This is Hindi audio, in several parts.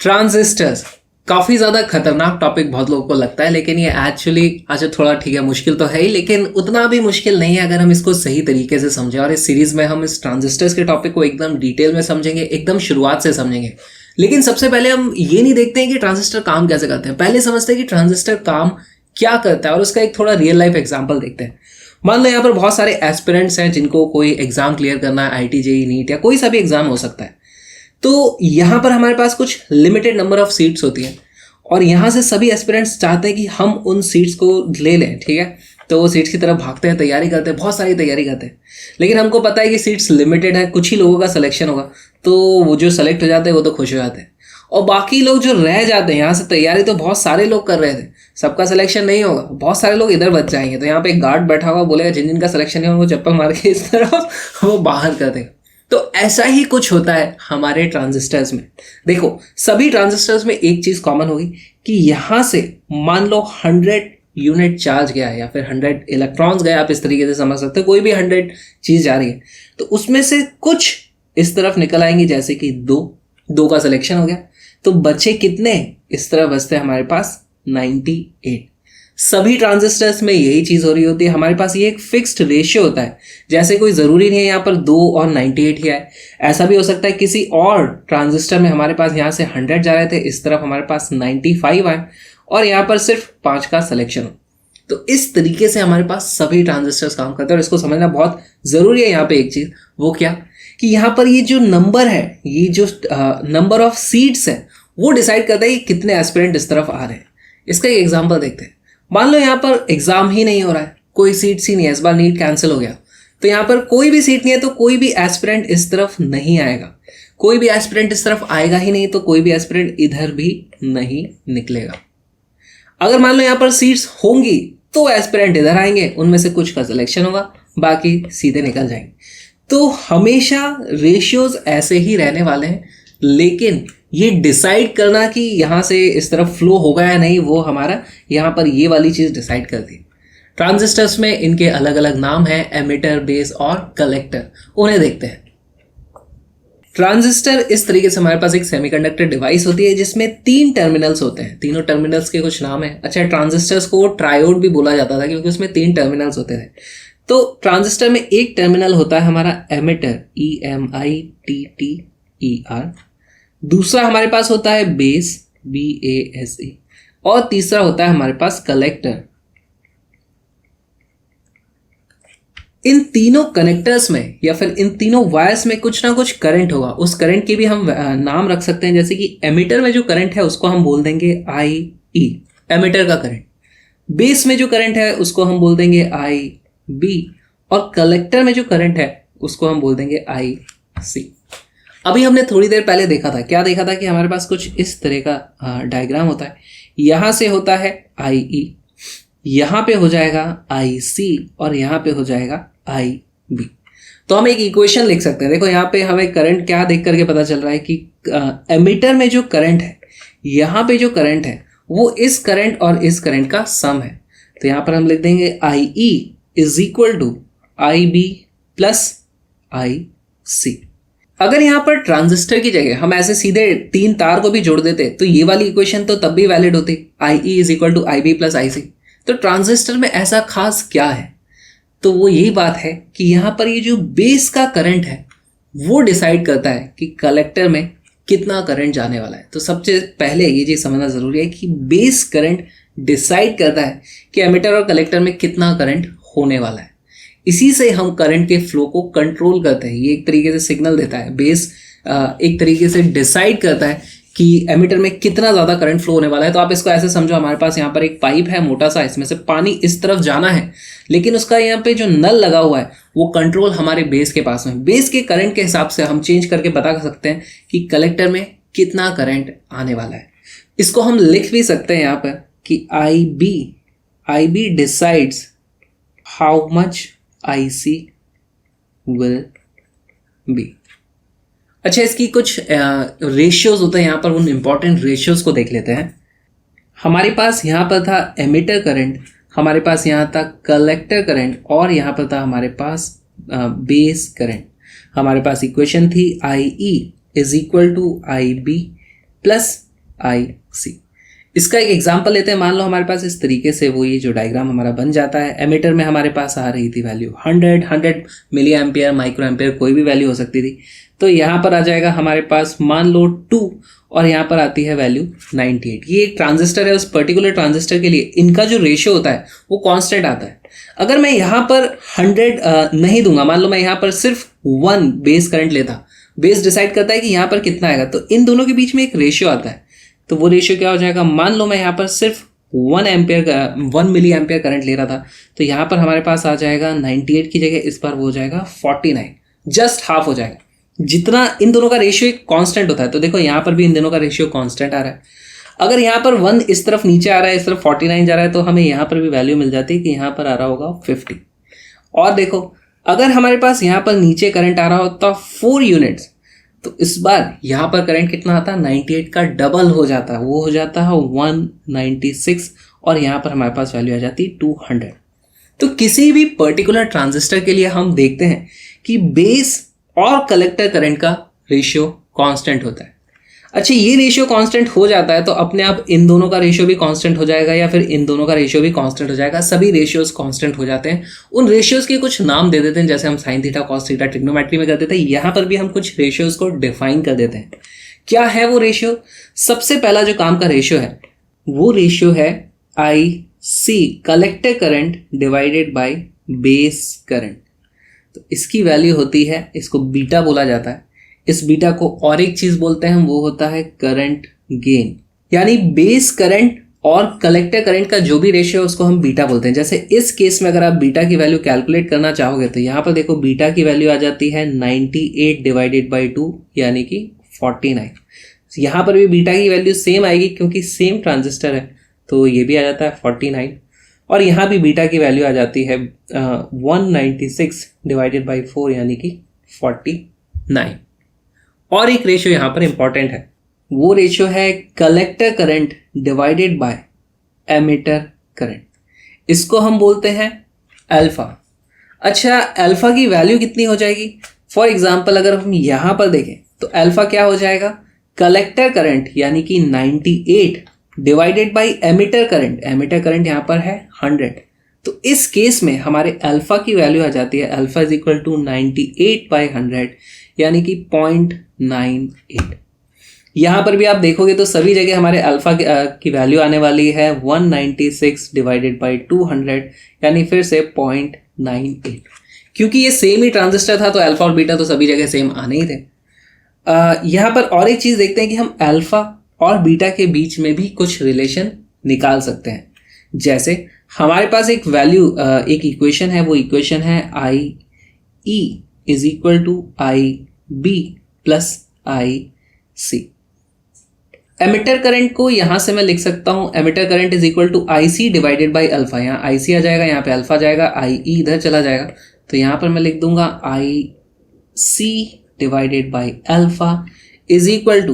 ट्रांजिस्टर्स काफी ज्यादा खतरनाक टॉपिक बहुत लोगों को लगता है, लेकिन ये एक्चुअली अच्छा थोड़ा ठीक है, मुश्किल तो है ही, लेकिन उतना भी मुश्किल नहीं है अगर हम इसको सही तरीके से समझें। और इस सीरीज में हम इस ट्रांजिस्टर्स के टॉपिक को एकदम डिटेल में समझेंगे, एकदम शुरुआत से समझेंगे। लेकिन सबसे पहले हम ये नहीं देखते हैं कि ट्रांजिस्टर काम कैसे करते हैं, पहले समझते हैं कि ट्रांजिस्टर काम क्या करता है और उसका एक थोड़ा रियल लाइफ एग्जाम्पल देखते हैं। मान लो यहाँ पर बहुत सारे एस्पिरेंट्स हैं जिनको कोई एग्जाम क्लियर करना है, IIT JEE नीट या कोई सा भी एग्जाम हो सकता है। तो यहाँ पर हमारे पास कुछ लिमिटेड नंबर ऑफ सीट्स होती हैं और यहाँ से सभी एस्पिरेंट्स चाहते हैं कि हम उन सीट्स को ले लें, ठीक है। तो वो सीट्स की तरफ भागते हैं, तैयारी करते हैं, बहुत सारी तैयारी करते हैं, लेकिन हमको पता है कि सीट्स लिमिटेड है, कुछ ही लोगों का सिलेक्शन होगा। तो वो जो सेलेक्ट हो जाते हैं वो तो खुश हो जाते हैं, और बाकी लोग जो रह जाते हैं, यहाँ से तैयारी तो बहुत सारे लोग कर रहे थे, सबका सिलेक्शन नहीं होगा, बहुत सारे लोग इधर बच जाएंगे। तो यहाँ पे एक गार्ड बैठा हुआ बोलेगा जिन जिन का सिलेक्शन नहीं होगा वो चप्पल मार के इस तरफ वो बाहर कर देगा। तो ऐसा ही कुछ होता है हमारे ट्रांजिस्टर्स में। देखो, सभी ट्रांजिस्टर्स में एक चीज कॉमन होगी कि यहां से मान लो 100 यूनिट चार्ज गया है या फिर 100 इलेक्ट्रॉन्स गए, आप इस तरीके से समझ सकते हो, कोई भी 100 चीज जा रही है तो उसमें से कुछ इस तरफ निकल आएंगी, जैसे कि दो का सिलेक्शन हो गया, तो बचे कितने? इस तरह बचते हैं हमारे पास 98। सभी ट्रांजिस्टर्स में यही चीज हो रही होती है, हमारे पास ये एक फिक्स्ड रेशियो होता है। जैसे कोई जरूरी नहीं है यहाँ पर 2 और 98 ही आए, ऐसा भी हो सकता है किसी और ट्रांजिस्टर में हमारे पास यहाँ से 100 जा रहे थे, इस तरफ हमारे पास 95 आए और यहाँ पर सिर्फ 5 का सिलेक्शन हो। तो इस तरीके से हमारे पास सभी ट्रांजिस्टर्स काम करते हैं और इसको समझना बहुत जरूरी है। यहाँ पे एक चीज, वो क्या कि यहाँ पर ये जो नंबर है, ये जो नंबर ऑफ सीट्स है, वो डिसाइड करता है कि कितने एस्पिरेंट इस तरफ आ रहे हैं। इसका एक एग्जाम्पल देखते हैं। मान लो यहाँ पर एग्जाम ही नहीं हो रहा है, कोई सीट्स ही नहीं है, इस बार नीट कैंसिल हो गया, तो यहाँ पर कोई भी सीट नहीं है, तो कोई भी एस्पिरेंट इस तरफ नहीं आएगा, कोई भी एस्पिरेंट इस तरफ आएगा ही नहीं, तो कोई भी एस्पिरेंट इधर भी नहीं निकलेगा। अगर मान लो यहाँ पर सीट्स होंगी तो एस्पिरेंट इधर आएंगे, उनमें से कुछ का सिलेक्शन होगा, बाकी सीधे निकल जाएंगे। तो हमेशा रेशियोज ऐसे ही रहने वाले हैं, लेकिन ये डिसाइड करना कि यहाँ से इस तरफ फ्लो होगा या नहीं, वो हमारा यहाँ पर ये वाली चीज डिसाइड करती है। ट्रांजिस्टर्स में इनके अलग अलग नाम हैं, एमिटर, बेस और कलेक्टर, उन्हें देखते हैं। ट्रांजिस्टर इस तरीके से हमारे पास एक सेमीकंडक्टर डिवाइस होती है जिसमें 3 टर्मिनल्स होते हैं। तीनों टर्मिनल्स के कुछ नाम है। अच्छा, ट्रांजिस्टर्स को ट्रायोड भी बोला जाता था क्योंकि उसमें 3 टर्मिनल्स होते थे। तो ट्रांजिस्टर में एक टर्मिनल होता है हमारा एमिटर, EMITTER, दूसरा हमारे पास होता है बेस, BASE, और तीसरा होता है हमारे पास कलेक्टर। इन तीनों कनेक्टर्स में या फिर इन तीनों वायर्स में कुछ ना कुछ करंट होगा। उस करंट के भी हम नाम रख सकते हैं, जैसे कि एमिटर में जो करंट है उसको हम बोल देंगे IE, एमिटर का करंट। बेस में जो करंट है उसको हम बोल देंगे IB, और कलेक्टर में जो करंट है उसको हम बोल देंगे IC। अभी हमने थोड़ी देर पहले देखा था, क्या देखा था कि हमारे पास कुछ इस तरह का डायग्राम होता है। यहां से होता है IE, यहां पे हो जाएगा IC और यहां पे हो जाएगा IB। तो हम एक इक्वेशन लिख सकते हैं। देखो यहाँ पे हमें करंट क्या देख करके पता चल रहा है कि एमिटर में जो करंट है, यहाँ पे जो करंट है वो इस करंट और इस करंट का सम है। तो यहाँ पर हम लिख देंगे IE is equal to IB plus IC। अगर यहाँ पर ट्रांजिस्टर की जगह हम ऐसे सीधे 3 तार को भी जोड़ देते तो ये वाली इक्वेशन तो तब भी वैलिड होती, IE is equal to IB plus IC। तो ट्रांजिस्टर में ऐसा खास क्या है? तो वो यही बात है कि यहाँ पर ये जो बेस का करंट है वो डिसाइड करता है कि कलेक्टर में कितना करंट जाने वाला है। तो सबसे पहले ये चीज समझना जरूरी है कि बेस करंट डिसाइड करता है कि एमिटर और कलेक्टर में कितना करंट होने वाला है। इसी से हम करंट के फ्लो को कंट्रोल करते हैं। ये एक तरीके से सिग्नल देता है, बेस एक तरीके से डिसाइड करता है कि एमिटर में कितना ज्यादा करंट फ्लो होने वाला है। तो आप इसको ऐसे समझो, हमारे पास यहाँ पर एक पाइप है मोटा सा, इसमें से पानी इस तरफ जाना है, लेकिन उसका यहाँ पे जो नल लगा हुआ है वो कंट्रोल हमारे बेस के पास में। बेस के करंट के हिसाब से हम चेंज करके बता सकते हैं कि कलेक्टर में कितना करंट आने वाला है। इसको हम लिख भी सकते हैं यहाँ पर कि IB decides how much IC will be। अच्छा, इसकी कुछ रेशियोज होते हैं यहाँ पर, उन इंपॉर्टेंट रेशियोज को देख लेते हैं। हमारे पास यहाँ पर था एमिटर करंट, हमारे पास यहाँ था कलेक्टर करंट, और यहाँ पर था हमारे पास बेस करंट। हमारे पास इक्वेशन थी IE is equal to IB plus I C. इसका एक एग्जांपल लेते हैं। मान लो हमारे पास इस तरीके से वो ये जो डायग्राम हमारा बन जाता है। एमीटर में हमारे पास आ रही थी value 100 milliampere, microampere, कोई भी वैल्यू हो सकती थी। तो यहाँ पर आ जाएगा हमारे पास मान लो 2 और यहाँ पर आती है वैल्यू 98। ये एक ट्रांजिस्टर है, उस पर्टिकुलर ट्रांजिस्टर के लिए इनका जो रेशियो होता है वो कांस्टेंट आता है। अगर मैं यहाँ पर 100 नहीं दूंगा, मान लो मैं यहाँ पर सिर्फ 1 बेस करंट लेता, बेस डिसाइड करता है कि यहाँ पर कितना आएगा, तो इन दोनों के बीच में एक रेशियो आता है। तो वो रेशियो क्या हो जाएगा, मान लो मैं यहाँ पर सिर्फ 1 मिली एम्पियर करंट ले रहा था, तो यहाँ पर हमारे पास आ जाएगा 98 की जगह इस बार वो हो जाएगा 49, जस्ट हाफ हो जाएगा। जितना इन दोनों का रेशियो एक कांस्टेंट होता है, तो देखो यहाँ पर भी इन दोनों का रेशियो कांस्टेंट आ रहा है। अगर यहाँ पर 1 इस तरफ नीचे आ रहा है, इस तरफ 49 जा रहा है, तो हमें यहाँ पर भी वैल्यू मिल जाती है कि यहाँ पर आ रहा होगा 50। और देखो अगर हमारे पास यहाँ पर नीचे करंट आ रहा होता 4 यूनिट्स, तो इस बार यहाँ पर करंट कितना आता है, 98 का डबल हो जाता है, वो हो जाता है 196 और यहाँ पर हमारे पास वैल्यू आ जाती है 200। तो किसी भी पर्टिकुलर ट्रांजिस्टर के लिए हम देखते हैं कि बेस और कलेक्टर करंट का रेशियो कांस्टेंट होता है। अच्छा, ये रेशियो कांस्टेंट हो जाता है तो अपने आप इन दोनों का रेशियो भी कांस्टेंट हो जाएगा या फिर इन दोनों का रेशियो भी कांस्टेंट हो जाएगा। सभी रेशियोज कांस्टेंट हो जाते हैं। उन रेशियोज के कुछ नाम दे देते हैं, जैसे हम sine theta cos theta trigonometry में कर देते हैं, यहाँ पर भी हम कुछ रेशियोज को डिफाइन कर देते हैं। क्या है वो रेशियो? सबसे पहला जो काम का रेशियो है वो रेशियो है I C, collector current divided by base current. तो इसकी वैल्यू होती है, इसको बीटा बोला जाता है। इस बीटा को और एक चीज बोलते हैं, वो होता है करंट गेन। यानी बेस करंट और कलेक्टर करंट का जो भी रेशियो है उसको हम बीटा बोलते हैं। जैसे इस केस में अगर आप बीटा की वैल्यू कैलकुलेट करना चाहोगे तो यहाँ पर देखो बीटा की वैल्यू आ जाती है 98 डिवाइडेड बाई 2 यानी कि 49। यहाँ पर भी बीटा की वैल्यू सेम आएगी क्योंकि सेम ट्रांजिस्टर है, तो ये भी आ जाता है 49। और यहाँ भी बीटा की वैल्यू आ जाती है 196 डिवाइडेड बाई 4 यानी कि 49। और एक रेशियो यहाँ पर इंपॉर्टेंट है, वो रेशियो है collector current divided bye emitter current. इसको हम बोलते हैं अल्फा। अच्छा, अल्फा की वैल्यू कितनी हो जाएगी? फॉर एग्जांपल अगर हम यहाँ पर देखें तो अल्फा क्या हो जाएगा, कलेक्टर करंट यानी कि 98 divided by emitter current. Emitter current यहाँ पर है 100। तो इस केस में हमारे अल्फा की वैल्यू आ जाती है alpha is equal to 98 by 100 यानी कि 0.98। यहाँ पर भी आप देखोगे तो सभी जगह हमारे अल्फा की वैल्यू आने वाली है 196 डिवाइडेड बाई 200 यानी फिर से 0.98। क्योंकि ये सेम ही ट्रांजिस्टर था तो अल्फा और बीटा तो सभी जगह सेम आने ही थे। यहाँ पर और एक चीज देखते हैं कि हम अल्फा और बीटा के बीच में भी कुछ रिलेशन निकाल सकते हैं। जैसे हमारे पास एक वैल्यू एक इक्वेशन है, वो इक्वेशन है I E is equal to I B plus I C. Emitter current को यहां से मैं लिख सकता हूं, emitter current is equal to I C divided by alpha. यहाँ आई सी आ जाएगा, यहाँ पे अल्फा जाएगा, आई ई इधर चला जाएगा, तो यहाँ पर मैं लिख दूंगा I C divided by alpha is equal to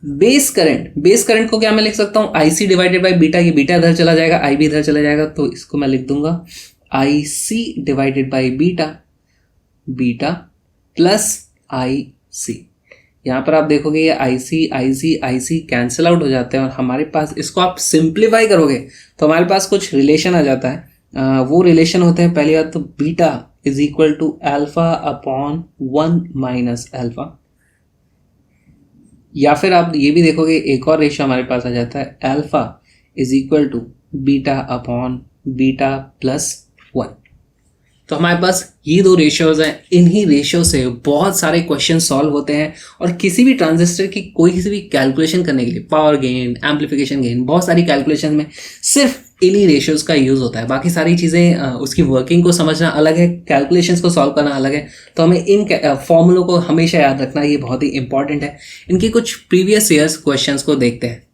base current. Base current को क्या मैं लिख सकता हूँ, I C divided by beta, ये बीटा इधर चला जाएगा, आई बी इधर चला जाएगा, तो इसको मैं लिख दूंगा I C divided by beta, beta plus I C. यहाँ पर आप देखोगे ये आई सी कैंसिल आउट हो जाते हैं और हमारे पास, इसको आप सिंप्लीफाई करोगे तो हमारे पास कुछ रिलेशन आ जाता है। वो रिलेशन होते हैं, पहली बात तो beta is equal to alpha upon 1 minus alpha, या फिर आप ये भी देखोगे एक और रेशियो हमारे पास आ जाता है alpha is equal to beta upon beta plus 1। तो हमारे पास ये दो रेशियोज हैं। इन्हीं रेशियो से बहुत सारे क्वेश्चन सॉल्व होते हैं और किसी भी ट्रांजिस्टर की कोई सी भी कैलकुलेशन करने के लिए, पावर गेन, एम्पलीफिकेशन गेन, बहुत सारी कैलकुलेशन में सिर्फ इन्हीं रेशियोज का यूज होता है। बाकी सारी चीज़ें उसकी वर्किंग को समझना अलग है, कैलकुलेशंस को सॉल्व करना अलग है। तो हमें इन फॉर्मूलों को हमेशा याद रखना, ये बहुत ही इंपॉर्टेंट है। इनके कुछ प्रीवियस ईयर्स क्वेश्चंस को देखते हैं।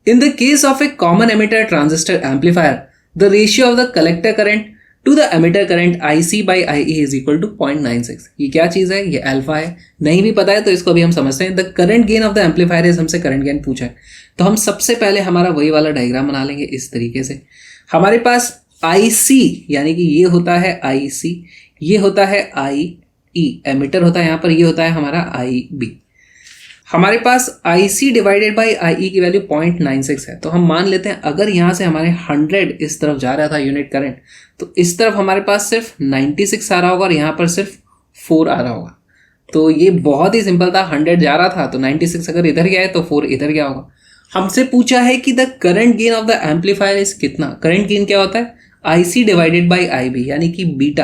In the case of a common emitter transistor amplifier, the ratio of the collector current to the emitter current IC by IE is equal to 0.96। ये क्या चीज है? ये अल्फा है। नहीं भी पता है तो इसको भी हम समझते हैं। The current gain of the amplifier is, हमसे करंट गेन पूछा है तो हम सबसे पहले हमारा वही वाला डायग्राम बना लेंगे इस तरीके से। हमारे पास IC यानी कि ये होता है IC, ये होता है IE, एमिटर होता है यहाँ पर, ये होता है हमारा IB। हमारे पास IC डिवाइडेड बाई IE की वैल्यू 0.96 है। तो हम मान लेते हैं अगर यहाँ से हमारे 100 इस तरफ जा रहा था यूनिट करंट, तो इस तरफ हमारे पास सिर्फ 96 आ रहा होगा और यहाँ पर सिर्फ 4 आ रहा होगा। तो ये बहुत ही सिंपल था, 100 जा रहा था तो 96 अगर इधर गया है तो 4 इधर गया होगा। हमसे पूछा है कि the current gain of the amplifier is कितना। करंट गेन क्या होता है? IC डिवाइडेड बाई IB, यानी कि बीटा।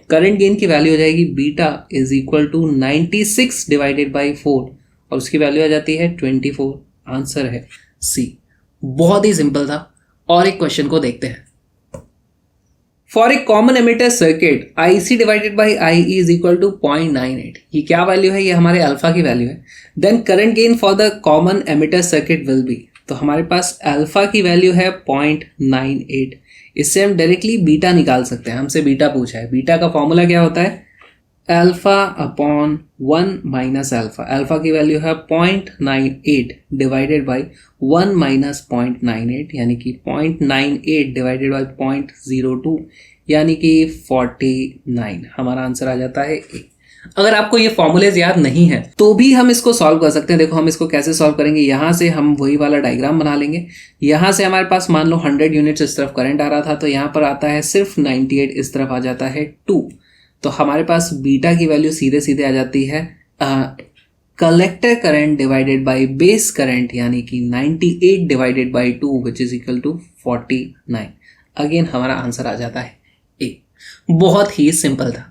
करंट गेन की वैल्यू हो जाएगी beta is equal to 96 divided by 4 और उसकी वैल्यू आ जाती है 24। आंसर है सी। बहुत ही सिंपल था। और एक क्वेश्चन को देखते हैं। For a common emitter circuit IC divided by IE is equal to 0.98। ये क्या वैल्यू है? ये हमारे अल्फा की वैल्यू है। Then current gain for the common emitter circuit will be, तो हमारे पास अल्फा की वैल्यू है 0.98। इससे हम डायरेक्टली बीटा निकाल सकते हैं। हमसे बीटा पूछा है। बीटा का फॉर्मूला क्या होता है? Alpha upon 1 minus alpha. Alpha की वैल्यू है 0.98 डिवाइडेड बाई 1 माइनस 0.98, यानी कि 0.98 डिवाइडेड बाई 0.02, यानी कि 49। हमारा आंसर आ जाता है ए। अगर आपको ये फॉर्मूलेज याद नहीं है तो भी हम इसको सॉल्व कर सकते हैं। देखो हम इसको कैसे सॉल्व करेंगे। यहाँ से हम वही वाला डायग्राम बना लेंगे। यहाँ से हमारे पास मान लो 100 यूनिट्स इस तरफ करंट आ रहा था, तो यहाँ पर आता है सिर्फ 98, इस तरफ आ जाता है 2। तो हमारे पास बीटा की वैल्यू सीधे सीधे आ जाती है collector current divided by base current, यानी कि 98 divided by 2 which is equal to 49। Again हमारा आंसर आ जाता है ए। बहुत ही सिंपल था।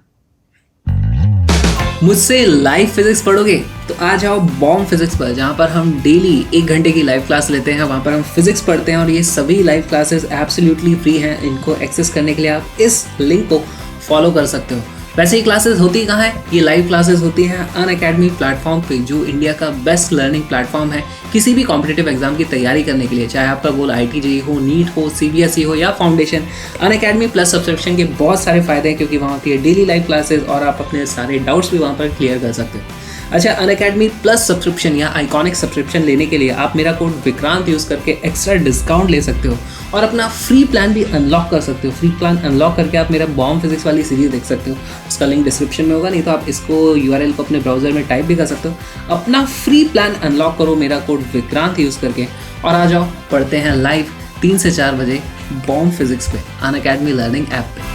मुझसे लाइव फिजिक्स पढ़ोगे तो आ जाओ बॉम्ब फिजिक्स पर, जहाँ पर हम डेली 1 घंटे की लाइव क्लास लेते हैं। वहाँ पर हम फिजिक्स पढ़ते हैं और ये सभी लाइव क्लासेस एब्सोल्युटली फ्री हैं। इनको एक्सेस करने के लिए आप इस लिंक को फॉलो कर सकते हो। वैसे ही क्लासेस होती कहाँ है? ये लाइव क्लासेस होती हैं अनअकैडमी प्लेटफॉर्म पे, जो इंडिया का बेस्ट लर्निंग प्लेटफॉर्म है किसी भी कॉम्पिटिटिव एग्जाम की तैयारी करने के लिए। चाहे आपका गोल IIT JEE हो, नीट हो, CBSE हो या फाउंडेशन, अनअकैडमी प्लस सब्सक्रिप्शन के बहुत सारे फायदे हैं, क्योंकि वहाँ होती है डेली लाइव क्लासेस और आप अपने सारे डाउट्स भी वहाँ पर क्लियर कर सकते हो। अच्छा, अनअकैडमी प्लस सब्सक्रिप्शन या आइकॉनिक सब्सक्रिप्शन लेने के लिए आप मेरा कोड विक्रांत यूज़ करके एक्स्ट्रा डिस्काउंट ले सकते हो और अपना फ्री प्लान भी अनलॉक कर सकते हो। फ्री प्लान अनलॉक करके आप मेरा बॉम्ब फिजिक्स वाली सीरीज देख सकते हो। उसका लिंक डिस्क्रिप्शन में होगा, नहीं तो आप इसको URL को अपने ब्राउजर में टाइप भी कर सकते हो। अपना फ्री प्लान अनलॉक करो मेरा कोड विक्रांत यूज़ करके और आ जाओ पढ़ते हैं लाइव 3 से 4 बजे बॉम्ब फिजिक्स पे अनअकैडमी लर्निंग ऐप पे।